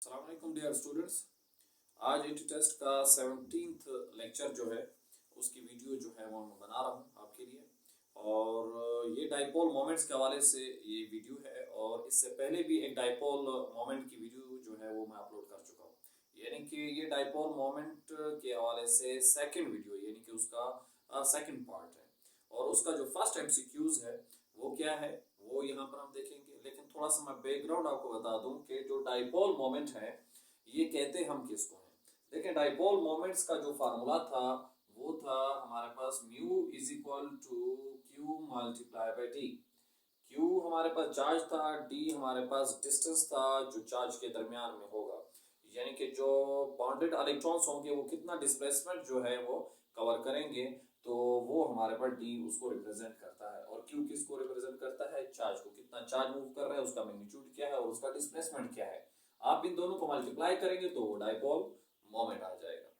अस्सलाम वालेकुम dear students. आज इंटी टेस्ट का 17th लेक्चर जो है उसकी वीडियो जो है वो मैं बना रहा हूँ आपके लिए। और ये डाइपोल मोमेंट्स के हवाले से ये वीडियो है, और इससे पहले भी एक डाइपोल मोमेंट की वीडियो जो है वो मैं अपलोड कर चुका हूँ। यानी कि ये डाइपोल मोमेंट के हवाले से सेकंड वीडियो, यानी कि उसका सेकंड पार्ट है। और उसका जो फर्स्ट एमसीक्यूज है वो क्या है वो यहाँ पर हम देखेंगे। लेकिन थोड़ा सा मैं बैकग्राउंड आपको बता दूं कि जो डाइपोल मोमेंट है ये कहते हम किसको हैं। देखिए, डाइपोल मोमेंट्स का जो फार्मूला था वो था हमारे पास mu is equal to q multiply by d. Q हमारे पास चार्ज था, डी हमारे पास डिस्टेंस था जो चार्ज के दरमियान में होगा, यानी कि जो बॉन्डेड इलेक्ट्रॉन्स होंगे वो कितना डिस्प्लेसमेंट जो है वो कवर करेंगे, तो वो हमारे पास डी उसको रिप्रेजेंट करता है। और क्यू किसको रिप्रेजेंट करता है? चार्ज को। कितना चार्ज मूव कर रहा है, उसका मैग्नीट्यूड क्या है और उसका डिस्प्लेसमेंट क्या है। आप इन दोनों को मल्टीप्लाई करेंगे तो वो डाइपोल मोमेंट आ जाएगा।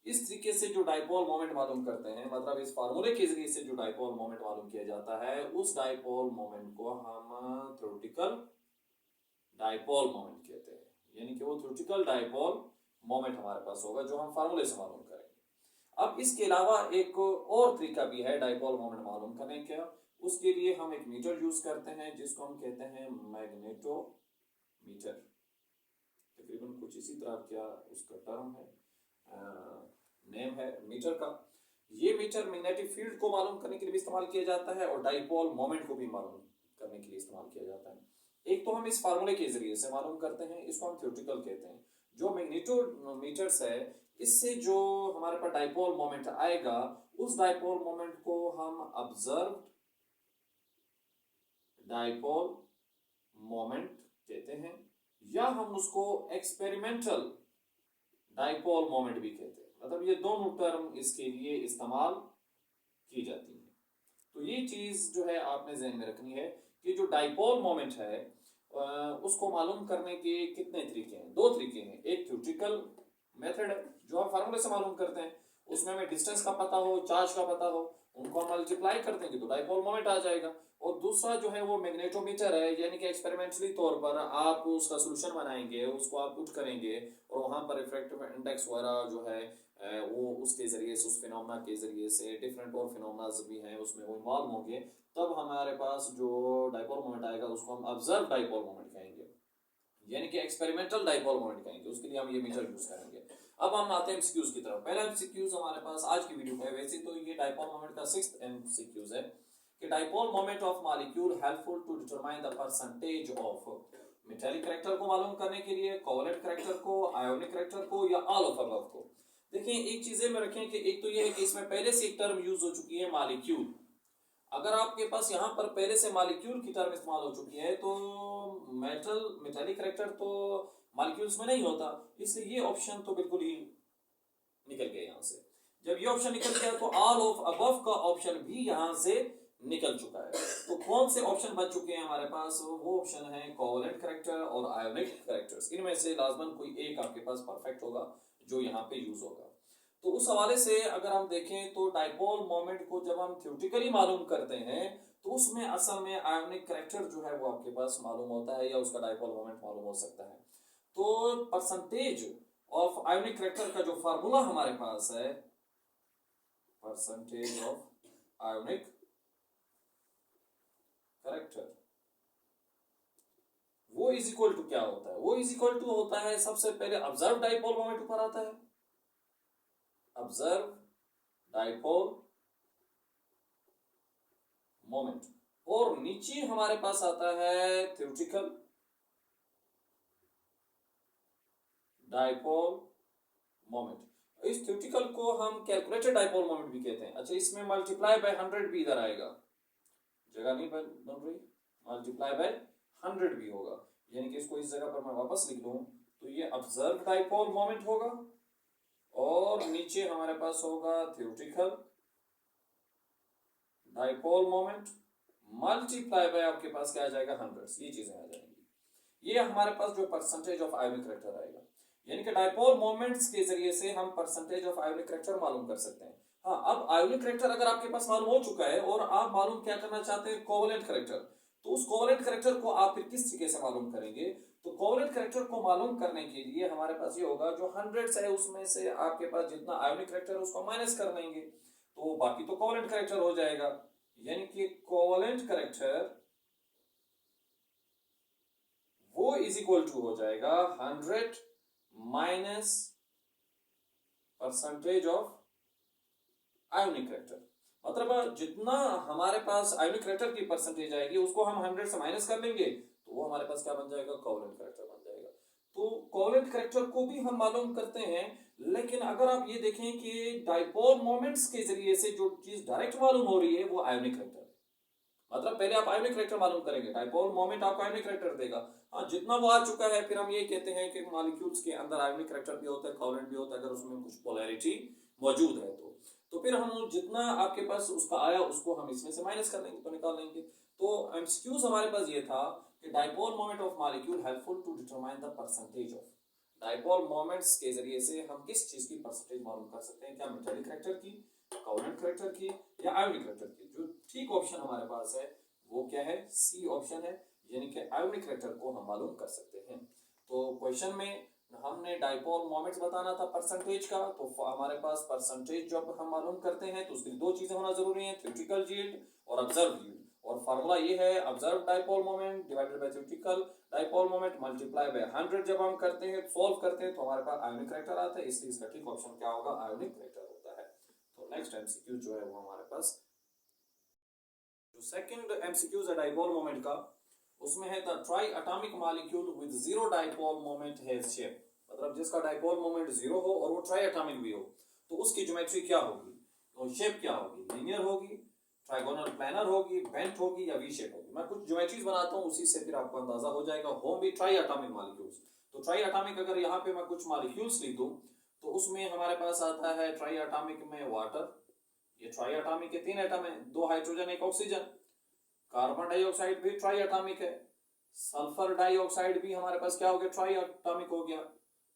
इस तरीके से जो डाइपोल मोमेंट मालूम करते हैं, मतलब इस फार्मूले के जरिए से जो डाइपोल मोमेंट मालूम किया जाता है, उस डाइपोल मोमेंट को हम थ्योरेटिकल डाइपोल मोमेंट कहते हैं। यानी कि वो थ्योरेटिकल डाइपोल मोमेंट हमारे पास होगा जो हम फार्मूले से मालूम करेंगे। अब इसके अलावा एक और तरीका भी है डाइपोल मोमेंट मालूम करने का। उसके लिए हम एक मीटर यूज करते हैं जिसको हम कहते हैं मैग्नेटोमीटर। तकरीबन कुछ इसी तरह क्या उसका टर्म है, नेम है मीटर का। ये मीटर मैग्नेटिक फील्ड को मालूम करने के लिए भी इस्तेमाल किया जाता है और डाइपोल मोमेंट को भी मालूम करने के लिए इस्तेमाल किया जाता है। एक तो हम इस फार्मूले के जरिए से मालूम करते हैं, इसको हम थ्योरेटिकल कहते हैं। जो मैग्नेटोमीटर्स है, इससे जो हमारे पास डाइपोल मोमेंट आएगा उस डाइपोल मोमेंट को हम ऑब्जर्व्ड डाइपोल मोमेंट कहते हैं, या हम उसको एक्सपेरिमेंटल डाइपोल मोमेंट भी कहते हैं। मतलब ये दोनों टर्म इसके लिए इस्तेमाल की जाती है। तो ये चीज जो है आपने ज़हन में रखनी है कि जो डाइपोल मोमेंट है उसको मालूम करने के कितने तरीके हैं। दो तरीके हैं। एक थ्योरेटिकल मेथड है जो हम फार्मूले से मालूम करते हैं, उसमें हमें डिस्टेंस का पता हो, चार्ज का पता हो, उनको हम मल्टीप्लाई कर देंगे तो डाइपोल मोमेंट आ जाएगा। और दूसरा जो है वो मैग्नेटोमीटर है, यानी कि एक्सपेरिमेंटली तौर पर आप उसका सोल्यूशन बनाएंगे, उसको आप पुट करेंगे और वहां पर रिफ्रैक्टिव इंडेक्स वगैरह जो है वो उसके जरिए से, उस फिनोमेना के जरिए से, डिफरेंट और फिनोमेनाज भी हैं उसमें वो इन्वॉल्व होंगे, तब हमारे पास जो डाइपोल मोमेंट आएगा उसको हम ऑब्जर्व डाइपोल मोमेंट कहेंगे, यानी कि एक्सपेरिमेंटल डाइपोल मोमेंट कहेंगे। उसके लिए हम ये मीटर यूज करेंगे। अब हम आते हैं एमसीक्यूज की तरफ। पहला एमसीक्यूज हमारे पास आज की वीडियो का है। वैसे तो ये डाइपोल मोमेंट का 6th एमसीक्यूज है कि dipole moment of molecule helpful to determine the percentage of metallic character को मालूम करने के लिए, कोवलेंट करैक्टर को, आयोनिक करैक्टर को, या ऑल ऑफ अबव को। देखिए, एक चीजें में रखें कि एक तो ये है कि इसमें पहले से एक टर्म यूज हो चुकी है मॉलिक्यूल। अगर आपके पास यहाँ पर पहले से मॉलिक्यूल की टर्म इस्तेमाल हो चुकी है तो मेटालिक करैक्टर तो मॉलिक्यूल्स में नहीं होता, इसलिए ये ऑप्शन तो बिल्कुल ही निकल गया यहाँ से। जब ये ऑप्शन निकल गया तो ऑल ऑफ अबव का ऑप्शन भी यहाँ से निकल चुका है। तो कौन से ऑप्शन बच चुके हैं हमारे पास? वो ऑप्शन है कोवलेंट करैक्टर और आयोनिक करैक्टर्स। इनमें से लाजमन कोई एक आपके पास परफेक्ट होगा जो यहाँ पे यूज होगा। तो उस हवाले से अगर हम देखें तो डाइपोल मोमेंट को जब हम थ्योरेटिकली मालूम करते हैं तो उसमें असल में आयोनिक करैक्टर जो है वो आपके पास मालूम होता है, या उसका डाइपोल मोमेंट मालूम हो सकता है। तो परसेंटेज ऑफ आयोनिक करैक्टर का जो फार्मूला हमारे पास है, परसेंटेज ऑफ आयोनिक करैक्टर, वो इज इक्वल टू क्या होता है? वो इज इक्वल टू होता है, सबसे पहले ऑब्जर्व डाइपोल मोमेंट ऊपर आता है, ऑब्जर्व डाइपोल मोमेंट, और नीचे हमारे पास आता है थ्योरेटिकल डाइपोल मोमेंट। इस थ्योरेटिकल को हम कैलकुलेटेड डाइपोल मोमेंट भी कहते हैं। अच्छा, इसमें मल्टीप्लाई बाय 100 भी इधर आएगा, जगह नहीं बन रही, मल्टीप्लाई बाय 100 भी होगा, यानी कि इसको इस जगह पर मैं वापस लिख लूं तो ये ऑब्जर्व डाइपोल मोमेंट होगा और नीचे हमारे पास होगा theoretical dipole moment multiply by आपके पास क्या आ जाएगा? 100। ये चीजें आ जाएंगी। ये हमारे पास जो परसेंटेज ऑफ आयोनिक करैक्टर आएगा, यानी कि डाइपोल मोमेंट्स के जरिए से हम परसेंटेज ऑफ आयोनिक करैक्टर मालूम कर सकते हैं। हाँ, अब आयोनिक करैक्टर अगर आपके पास मालूम हो चुका है और आप मालूम क्या करना चाहते हैं? Covalent character. तो उस कोवलेंट करैक्टर को आप फिर किस तरीके से मालूम करेंगे? तो कोवलेंट कैरेक्टर को मालूम करने के लिए हमारे पास ये होगा, जो 100 है उसमें से आपके पास जितना आयोनिक कैरेक्टर है उसको माइनस कर लेंगे, तो बाकी तो कोवलेंट कैरेक्टर हो जाएगा। यानी कि कोवलेंट कैरेक्टर वो इज इक्वल टू हो जाएगा 100 minus percentage of ionic character. मतलब जितना हमारे पास आयोनिक कैरेक्टर की परसेंटेज आएगी उसको हम 100 से माइनस कर लेंगे, तो वो हमारे पास क्या बन जाएगा, कोवलेंट कैरेक्टर बन जाएगा। तो कोवलेंट कैरेक्टर को भी हम मालूम करते हैं, लेकिन अगर आप ये देखें कि डाइपोल मोमेंट्स के जरिए से जो चीज डायरेक्ट मालूम हो रही है वो आयोनिक कैरेक्टर है। मतलब पहले आप आयोनिक कैरेक्टर मालूम करेंगे, डाइपोल मोमेंट आपको आयोनिक कैरेक्टर देगा। हाँ, जितना वो आ चुका है फिर हम ये कहते हैं कि मॉलिक्यूल्स के अंदर आयोनिक कैरेक्टर भी होता है, कोवलेंट भी होता है, अगर उसमें कुछ पोलैरिटी मौजूद है तो फिर हम जितना आपके पास उसका आया उसको हम इसमें से माइनस कर लेंगे, तो निकाल लेंगे। तो एमसीक्यूज हमारे पास ये था कि dipole moment of molecule helpful to determine the percentage of. Dipole moments के जरिए से हम किस चीज की परसेंटेज मालूम कर सकते हैं, क्या मेटेलिक कैरेक्टर की, कोवलेंट कैरेक्टर की या आयोनिक कैरेक्टर की। जो ठीक ऑप्शन हमारे पास है वो क्या है, सी ऑप्शन है, यानी कि आयोनिक कैरेक्टर को हम मालूम कर सकते हैं। तो क्वेश्चन में हमने डाइपोल मोमेंट्स बताना था परसेंटेज का, तो हमारे पास परसेंटेज जब हम मालूम करते हैं तो उसकी दो चीजें होना जरूरी है, थ्योरेटिकल यील्ड और ऑब्जर्व यील्ड। और फार्मूला ये है, observe dipole moment divided by theoretical dipole moment multiply by 100। जब हम करते हैं सॉल्व करते हैं तो हमारे पास आयोनिक कैरेक्टर आता है, इसलिए इसका ठीक ऑप्शन क्या होगा, आयोनिक कैरेक्टर होता है। तो नेक्स्ट एमसीक्यू जो है वो हमारे पास जो सेकंड एमसीक्यूज है डाइपोल मोमेंट का, उसमें है the try atomic molecule with zero dipole moment has shape. मतलब जिसका डाइपोल मोमेंट जीरो हो और वो ट्राई एटॉमिक भी हो, तो उसकी ज्योमेट्री क्या होगी, तो शेप क्या होगी, लीनियर होगी, ट्राइगोनल प्लानर होगी, बेंट होगी या वी शेप होगी। मैं कुछ ज्योमेट्रीज बनाता हूँ, उसी से फिर आपको अंदाजा हो जाएगा। होम भी ट्राई एटॉमिक मॉलिक्यूल्स, तो ट्राई एटॉमिक अगर यहाँ पे मैं कुछ मॉलिक्यूल्स लिख दूं तो उसमें हमारे पास आता है ट्राई एटॉमिक में वाटर, ये ट्राई एटॉमिक के 3 एटम है, 2 हाइड्रोजन 1 ऑक्सीजन। कार्बन डाइऑक्साइड भी ट्राई एटॉमिक है, सल्फर डाइऑक्साइड भी हमारे पास क्या हो गया, ट्राई एटॉमिक हो गया।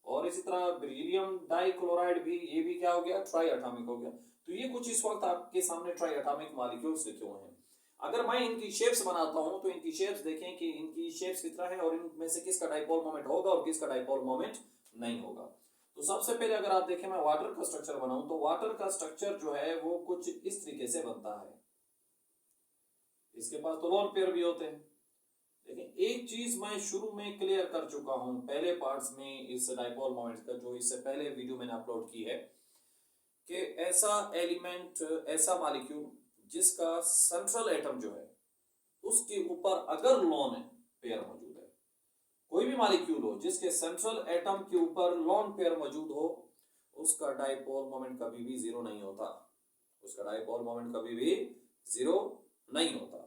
और इसी तरह बेरिलियम डाइक्लोराइड भी, ये भी क्या हो गया, ट्राई एटॉमिक हो गया। तो ये कुछ इस वक्त आपके सामने ट्राई एटॉमिक मॉलिक्यूल्स लिखे हुए हैं। अगर मैं इनकी शेप्स बनाता हूं तो इनकी शेप्स देखें कि इनकी शेप्स किस तरह है और इनमें से किसका डाइपोल मोमेंट होगा और किसका डाइपोल मोमेंट नहीं होगा। तो सबसे पहले अगर आप देखें मैं वाटर का स्ट्रक्चर बनाऊं तो वाटर का स्ट्रक्चर जो है वो कुछ इस तरीके से बनता है। इसके पास तो लोन पेयर भी होते हैं, लेकिन एक चीज मैं शुरू में क्लियर कर चुका हूं पहले पार्ट्स में इस डाइपोल मोमेंट का, जो इससे पहले वीडियो मैंने अपलोड की है, कि ऐसा एलिमेंट, ऐसा मॉलिक्यूल जिसका सेंट्रल एटम जो है उसके ऊपर अगर लोन पेयर मौजूद है, कोई भी मॉलिक्यूल हो जिसके सेंट्रल एटम के ऊपर लोन पेयर मौजूद हो, उसका डाइपोल मोमेंट कभी भी जीरो नहीं होता, उसका डाइपोल मोमेंट कभी भी जीरो नहीं होता।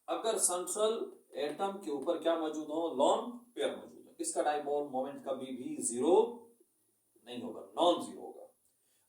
अगर सेंट्रल एटम के ऊपर क्या मौजूद हो, लोन पेयर मौजूद हो, इसका डाइपोल मोमेंट कभी भी जीरो नहीं होगा, नॉन जीरो होगा।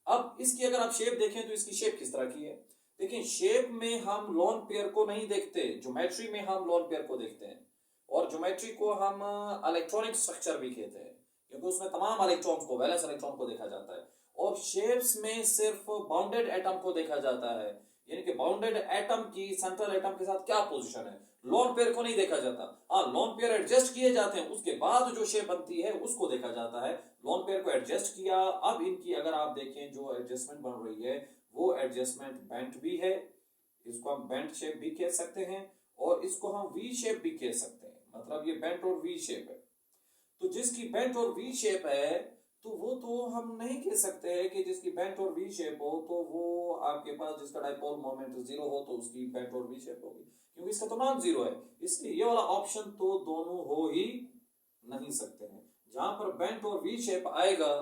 अब इसकी अगर आप शेप देखें तो इसकी शेप किस तरह की है, देखिए शेप में हम लोन पेयर को नहीं देखते, ज्योमेट्री में हम लोन पेयर को देखते हैं। और ज्योमेट्री को हम इलेक्ट्रॉनिक स्ट्रक्चर भी कहते हैं, क्योंकि उसमें तमाम इलेक्ट्रॉन्स को, वैलेंस इलेक्ट्रॉन को देखा जाता है। और शेप्स में सिर्फ बाउंडेड एटम को देखा जाता है, यानी कि बाउंडेड एटम की सेंट्रल एटम के साथ क्या पोजीशन है, लोन पेयर को नहीं देखा जाता। हाँ, लोन पेयर एडजस्ट किए जाते हैं, उसके बाद जो शेप बनती है उसको देखा जाता है। लोन पेयर को एडजस्ट किया, अब इनकी अगर आप देखें जो एडजस्टमेंट बन रही है वो एडजस्टमेंट बेंट भी है, इसको हम बेंट शेप भी कह सकते हैं और इसको हम वी शेप भी कह सकते हैं। मतलब ये बेंट और वी शेप है। तो जिसकी बेंट और वी शेप है तो वो तो हम नहीं कह सकते हैं कि जिसकी बेंट और वी शेप हो तो वो आपके पास जिसका डाइपोल मोमेंट जीरो हो तो उसकी बेंट और वी शेप होगी, क्योंकि इसका तो नॉन जीरो है। इसलिए ये वाला ऑप्शन तो दोनों हो ही नहीं सकते हैं। जहां पर बेंट और वी शेप आएगा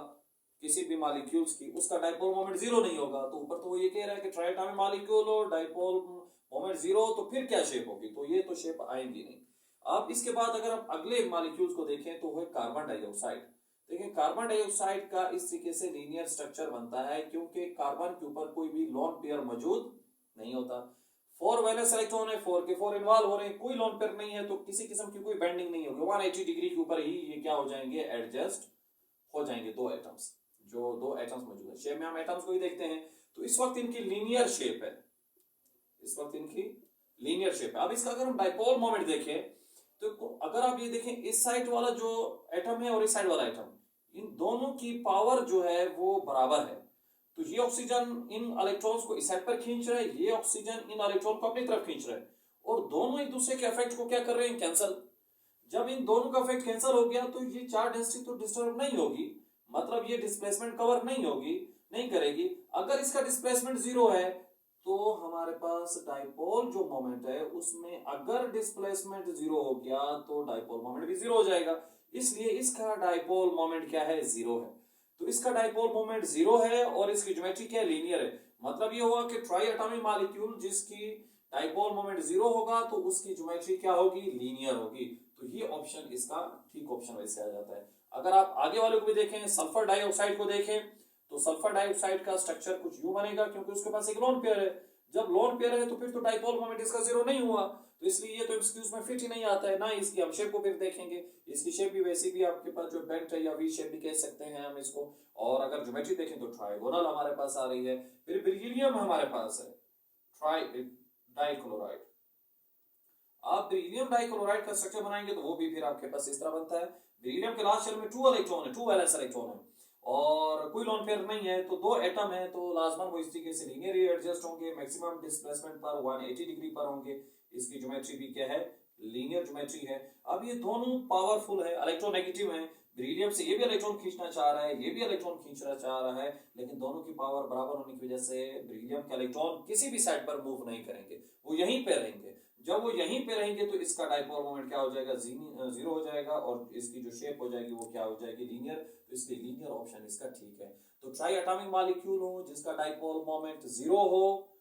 किसी भी मॉलिक्यूल्स की, उसका डाइपोल मोमेंट जीरो नहीं होगा। तो ऊपर तो वो ये कह रहा है कि ट्राई एटॉमिक मॉलिक्यूल और डाइपोल मोमेंट जीरो, तो फिर क्या शेप होगी, तो ये तो शेप आएंगी नहीं। अब इसके बाद अगर आप अगले मॉलिक्यूल्स को देखें तो वो कार्बन डाइऑक्साइड। देखिए कार्बन डाइऑक्साइड का इस तरीके से लीनियर स्ट्रक्चर बनता है क्योंकि कार्बन के ऊपर कोई भी लोन पेयर मौजूद नहीं होता। 4 वैलेंस इलेक्ट्रॉन है, 4 के 4 इन्वॉल्व हो रहे हैं, कोई लोन पेयर नहीं है, तो किसी किस्म की कोई बेंडिंग नहीं होगी। 180 डिग्री के ऊपर ही ये क्या हो जाएंगे, एडजस्ट हो जाएंगे दो एटम्स, जो दो एटम्स मौजूद है। शेप में हम एटम्स को ही देखते हैं, तो इस वक्त इनकी लीनियर शेप है, इस वक्त इनकी लीनियर शेप है। अब इसका अगर हम डाइपोल मोमेंट देखें तो अगर आप ये देखें, इस साइड वाला जो एटम है और इस साइड वाला एटम, इन दोनों की पावर जो है वो बराबर है। तो ये ऑक्सीजन इन इलेक्ट्रॉन्स को इस साइड पर खींच रहा है, ये ऑक्सीजन इन इलेक्ट्रॉन को अपनी तरफ खींच रहा है, और दोनों एक दूसरे के इफेक्ट को क्या कर रहे हैं, कैंसल। जब इन दोनों का इफेक्ट कैंसिल हो गया तो ये चार्ज डेंसिटी तो डिस्टर्ब नहीं होगी, मतलब ये डिस्प्लेसमेंट कवर नहीं होगी, नहीं करेगी। अगर इसका डिस्प्लेसमेंट जीरो है तो हमारे पास डाइपोल जो मोमेंट है उसमें अगर डिस्प्लेसमेंट जीरो हो गया तो डाइपोल मोमेंट भी जीरो हो जाएगा, इसलिए इसका डाइपोल मोमेंट क्या है, जीरो है। तो इसका डाइपोल मोमेंट जीरो है और इसकी ज्योमेट्री क्या है, लीनियर है। मतलब ये हुआ कि ट्राई एटॉमिक मॉलिक्यूल जिसकी डाइपोल मोमेंट जीरो होगा तो उसकी ज्योमेट्री क्या होगी, लीनियर होगी। तो ये ऑप्शन इसका ठीक ऑप्शन वैसे आ जाता है। अगर आप आगे वाले को भी देखें, सल्फर डाइऑक्साइड को देखें, तो सल्फर डाइऑक्साइड का स्ट्रक्चर कुछ यूं बनेगा, क्योंकि उसके पास एक लोन पेयर है। जब लोन पेयर है तो फिर तो डाइपोल मोमेंट इसका जीरो नहीं हुआ, तो इसलिए ये तो एमसीक्यूज में फिट ही नहीं आता है। ना इसकी हम शेप को फिर देखेंगे, इसकी शेप भी वैसी भी आपके पास जो बेंट है या वी शेप भी कह सकते हैं हम इसको। और अगर ज्योमेट्री देखें तो ट्राइगोनल हमारे पास आ रही है। फिर बेरिलियम हमारे पास है, ट्राई डाइक्लोराइड। आप बेरिलियम डाइक्लोराइड का स्ट्रक्चर बनाएंगे तो वो भी फिर आपके पास इस तरह बनता है। बेरिलियम के लास्ट शेल में 2 इलेक्ट्रॉन है, 2 वैलेंस इलेक्ट्रॉन है और कोई लोन पेयर नहीं है, तो 2 एटम है, तो लाजमन वो इस तरीके से लीनियरली एडजस्ट होंगे, मैक्सिमम डिस्प्लेसमेंट पर 180 डिग्री पर होंगे। इसकी ज्योमेट्री भी क्या है, लीनियर ज्योमेट्री है। अब ये दोनों पावरफुल है, इलेक्ट्रोनेगेटिव है। बेरिलियम से ये भी इलेक्ट्रॉन खींचना चाह रहा है, ये भी इलेक्ट्रॉन खींचना चाह रहा है, लेकिन दोनों की पावर बराबर होने की वजह से बेरिलियम के इलेक्ट्रॉन किसी भी साइड पर मूव नहीं करेंगे, वो यहीं पे रहेंगे। जब वो यहीं पे रहेंगे तो इसका डाइपोल मोमेंट क्या हो जाएगा, जीरो हो जाएगा, और इसकी जो शेप हो जाएगी वो क्या हो जाएगी, लीनियर। तो इसलिए लीनियर ऑप्शन इसका ठीक है। तो ट्राई एटॉमिक मॉलिक्यूल हो जिसका डाइपोल मोमेंट जीरो हो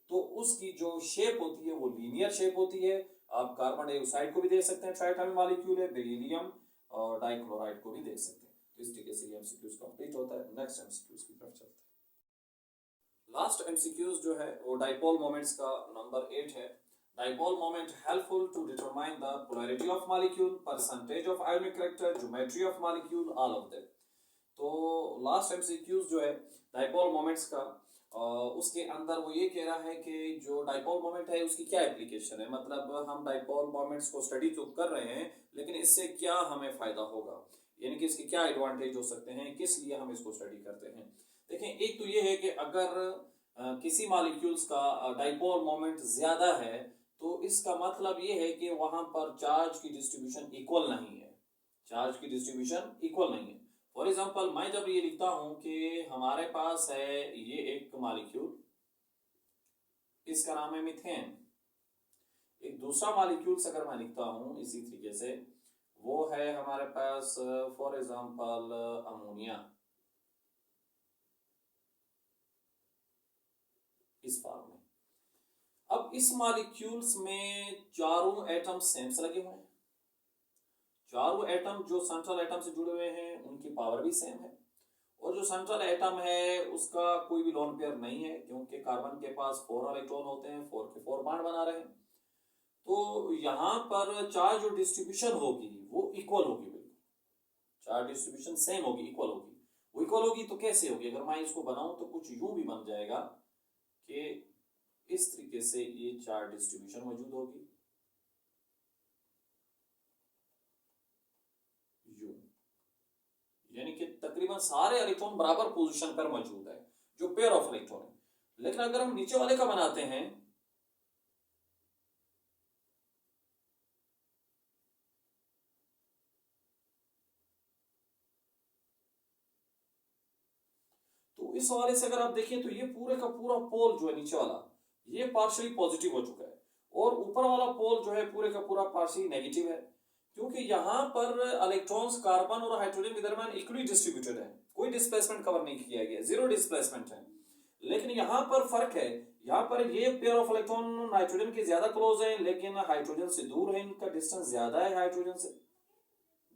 तो उसकी जो शेप होती है वो लीनियर शेप होती है। आप कार्बन डाइऑक्साइड को भी देख सकते हैं, ट्राई एटॉमिक मॉलिक्यूल है, बेरिलियम और डाइक्लोराइड को भी देख सकते हैं। तो इस तरीके से ये एमसीक्यूज कंप्लीट होता है। नेक्स्ट एमसीक्यूज की तरफ चलते हैं। लास्ट एमसीक्यूज जो है वो डाइपोल मोमेंट्स का नंबर 8 है। Dipole moment helpful to determine the polarity of molecule, percentage of ionic character, geometry of molecule, all of them. तो लास्ट एमसीक्यूज जो है डाइपोल मोमेंट्स का, उसके अंदर वो ये कह रहा है कि जो डाइपोल मोमेंट है उसकी क्या एप्लीकेशन है, मतलब हम डाइपोल मोमेंट्स को स्टडी तो कर रहे हैं लेकिन इससे क्या हमें फायदा होगा, यानी कि इसके क्या एडवांटेज हो सकते हैं, किस लिए हम इसको स्टडी करते हैं। देखें, एक तो ये है कि अगर किसी मॉलिक्यूल्स का डाइपोल मोमेंट ज्यादा है तो इसका मतलब ये है कि वहां पर चार्ज की डिस्ट्रीब्यूशन इक्वल नहीं है, चार्ज की डिस्ट्रीब्यूशन इक्वल नहीं है। फॉर एग्जांपल, मैं जब ये लिखता हूं कि हमारे पास है ये एक मॉलिक्यूल, इसका नाम है मीथेन, एक दूसरा मॉलिक्यूल्स अगर मैं लिखता हूं इसी तरीके से, वो है हमारे पास फॉर एग्जांपल अमोनिया, इस फॉर्म में। अब इस मॉलिक्यूल्स में चारों एटम सेम से लगे हुए हैं, चारों एटम जो सेंट्रल एटम से जुड़े हुए हैं उनकी पावर भी सेम है, और जो सेंट्रल एटम है उसका कोई भी लोन पेयर नहीं है, क्योंकि कार्बन के पास 4 इलेक्ट्रॉन होते हैं, 4 के 4 बॉन्ड बना रहे हैं। तो यहां पर चार्ज जो डिस्ट्रीब्यूशन होगी वो इक्वल होगी, बिल्कुल चार्ज डिस्ट्रीब्यूशन सेम होगी, इक्वल होगी। वो इक्वल होगी तो कैसे होगी, अगर मैं इसको बनाऊं तो कुछ यूं भी बन जाएगा कि इस तरीके से ये चार्ज डिस्ट्रीब्यूशन मौजूद होगी, यू, यानी कि तकरीबन सारे इलेक्ट्रॉन बराबर पोजीशन पर मौजूद है जो पेयर ऑफ इलेक्ट्रॉन है। लेकिन अगर हम नीचे वाले का बनाते हैं तो इस वाले से अगर आप देखिए तो ये पूरे का पूरा पोल जो है नीचे वाला ये पार्शियली पॉजिटिव हो चुका है, और ऊपर वाला पोल जो है पूरे का पूरा पार्शियली नेगेटिव है, क्योंकि यहां पर इलेक्ट्रॉन्स कार्बन और हाइड्रोजन के दरमियान इक्वली डिस्ट्रीब्यूटेड है, कोई डिस्प्लेसमेंट कवर नहीं किया गया, जीरो डिस्प्लेसमेंट है। लेकिन यहां पर फर्क है, यहां पर ये पेयर ऑफ इलेक्ट्रॉन नाइट्रोजन के ज्यादा क्लोज है लेकिन हाइड्रोजन से दूर है, इनका डिस्टेंस ज्यादा है हाइड्रोजन से।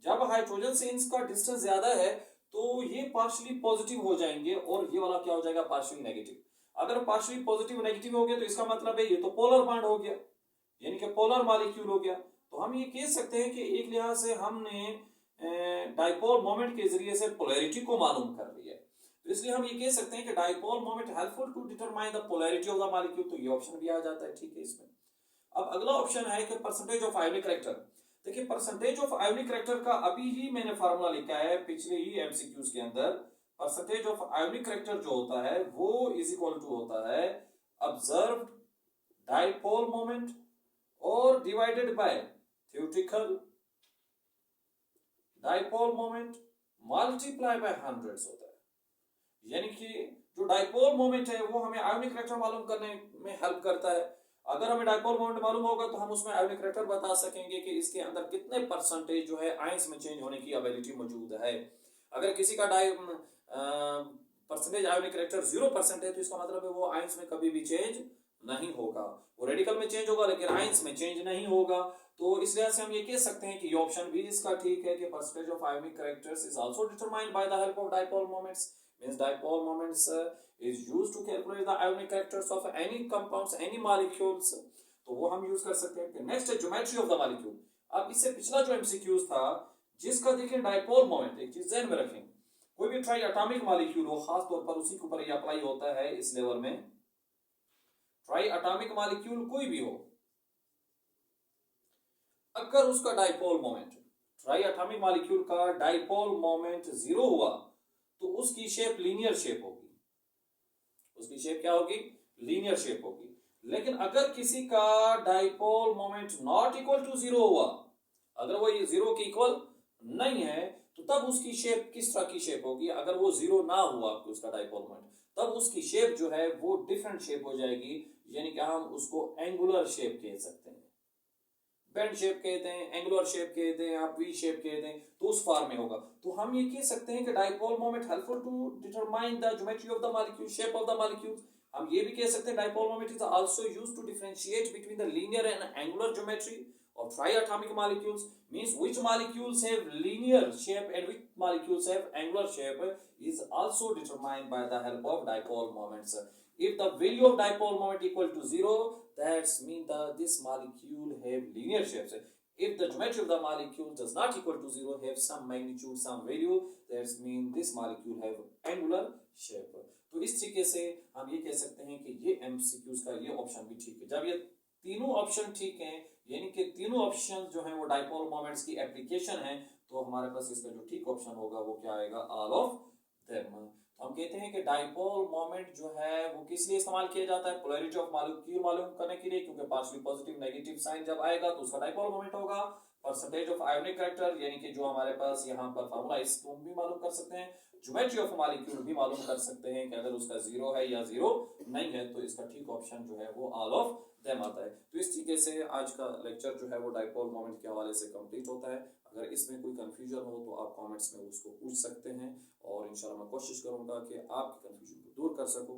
जब हाइड्रोजन से इनका डिस्टेंस ज्यादा है तो ये पार्शियली पॉजिटिव हो जाएंगे और ये वाला क्या हो जाएगा, पार्शियली नेगेटिव। अगर पार्शियली पॉजिटिव नेगेटिव हो गया तो इसका मतलब है ये तो पोलर बॉन्ड हो गया, यानी कि पोलर मॉलिक्यूल हो गया। तो हम ये कह सकते हैं कि एक लिहाज से हमने डाइपोल मोमेंट के जरिए से पोलैरिटी को मालूम कर लिया है, तो इसलिए हम ये कह सकते हैं कि dipole moment helpful to determine the polarity of the molecule. तो ये ऑप्शन भी आ जाता है, ठीक है। इसमें अब अगला ऑप्शन है कि परसेंटेज ऑफ आयोनिक करेक्टर। देखिए परसेंटेज ऑफ आयोनिक करेक्टर का अभी ही मैंने फार्मूला लिखा है पिछले ही एमसीक्यूज के अंदर। परसेंटेज ऑफ आयोनिक करेक्टर जो होता है वो इज इक्वल टू होता है ऑब्जर्व्ड डाइपोल मोमेंट और divided by theoretical dipole moment multiply by hundreds होता है। यानी कि जो डाइपोल मोमेंट है वो हमें आयोनिक करेक्टर मालूम करने में हेल्प करता है। अगर हमें डाइपोल मोमेंट मालूम होगा तो हम उसमें आयोनिक करेक्टर बता सकेंगे कि इसके अंदर कितने परसेंटेज जो है आयंस में चेंज होने की एबिलिटी मौजूद है। अगर किसी का परसेंटेज आयोनिक करेक्टर 0% है तो इसका मतलब है वो आयंस में कभी भी चेंज नहीं होगा। वो रेडिकल में चेंज होगा लेकिन आयंस में चेंज नहीं होगा। तो इस लिहाज से हम ये कह सकते हैं कि ये ऑप्शन भी इसका ठीक है कि percentage of ionic characters is also determined by the help of dipole moments. Means dipole moments is used to calculate the ionic characters of any compounds, any molecules। तो वो हम यूज कर सकते हैं। नेक्स्ट है ज्योमेट्री ऑफ द मॉलिक्यूल। अब इससे पिछला जो एमसीक्यूज था जिसका देखें डाइपोल मोमेंट, एक चीज ध्यान में रखें, कोई भी ट्राई एटॉमिक मॉलिक्यूल हो, खास तौर पर उसी के ऊपर ये अप्लाई होता है इस लेवल में। ट्राई एटॉमिक मॉलिक्यूल कोई भी हो, अगर उसका dipole moment, try atomic molecule का डाइपोल मोमेंट 0 हुआ तो उसकी शेप लीनियर शेप होगी। उसकी शेप क्या होगी? लीनियर शेप होगी। लेकिन अगर किसी का dipole moment not equal to 0 हुआ, अगर वो ये 0 के इक्वल नहीं है, तो तब उसकी शेप किस तरह की शेप होगी? अगर वो 0 ना हुआ उसका डाइपोल मोमेंट, तब उसकी शेप जो है वो डिफरेंट शेप हो जाएगी। यानी कि हम उसको एंगुलर शेप कह सकते हैं, बेंड शेप कहते हैं, एंगुलर शेप कहते हैं, आप वी शेप कहते हैं, तो उस फॉर्म में होगा। तो हम ये कह सकते हैं कि dipole moment helpful to determine the geometry of the molecule, shape of the molecule. हम ये भी कह सकते हैं dipole moment is also used to differentiate between the linear and angular geometry of triatomic molecules, means which molecules have linear shape and which molecules have angular shape is also determined by the help of dipole moments. If the value of dipole moment equal to 0, that means this molecule have linear shapes. If the geometry of the molecule does not equal to 0, have some magnitude, some value, that means this molecule have angular shape. तो इस तरीके से हम ये कह सकते हैं कि ये MCQs का ये ऑप्शन भी ठीक है। जब ये तीनों ऑप्शन ठीक हैं, यानी कि तीनों ऑप्शन जो हैं वो डाइपोल मोमेंट्स की एप्लीकेशन है, तो हमारे पास इसका जो ठीक ऑप्शन होगा वो क्या आएगा? All of them. हम कहते हैं कि डाइपोल मोमेंट जो है वो किस लिए इस्तेमाल किया जाता है? पोलैरिटी ऑफ मॉलिक्यूल मालूम करने के लिए, क्योंकि पार्शियली पॉजिटिव नेगेटिव साइन जब आएगा तो उसका डाइपोल मोमेंट होगा। परसेंटेज ऑफ आयोनिक कैरेक्टर, यानी कि जो हमारे पास यहाँ पर फार्मूला इसको भी मालूम कर सकते हैं। ज्योमेट्री ऑफ मॉलिक्यूल भी मालूम कर सकते हैं कि अगर उसका 0 है या 0 नहीं है, तो इसका ठीक ऑप्शन जो है वो ऑल ऑफ देम आता है। तो इस तरीके से आज का लेक्चर जो है वो डाइपोल मोमेंट के हवाले से कंप्लीट होता है। अगर इसमें कोई कंफ्यूजन हो तो आप कमेंट्स में उसको पूछ सकते हैं और इंशाल्लाह मैं कोशिश करूंगा कि आपकी कंफ्यूजन को दूर कर सकूं।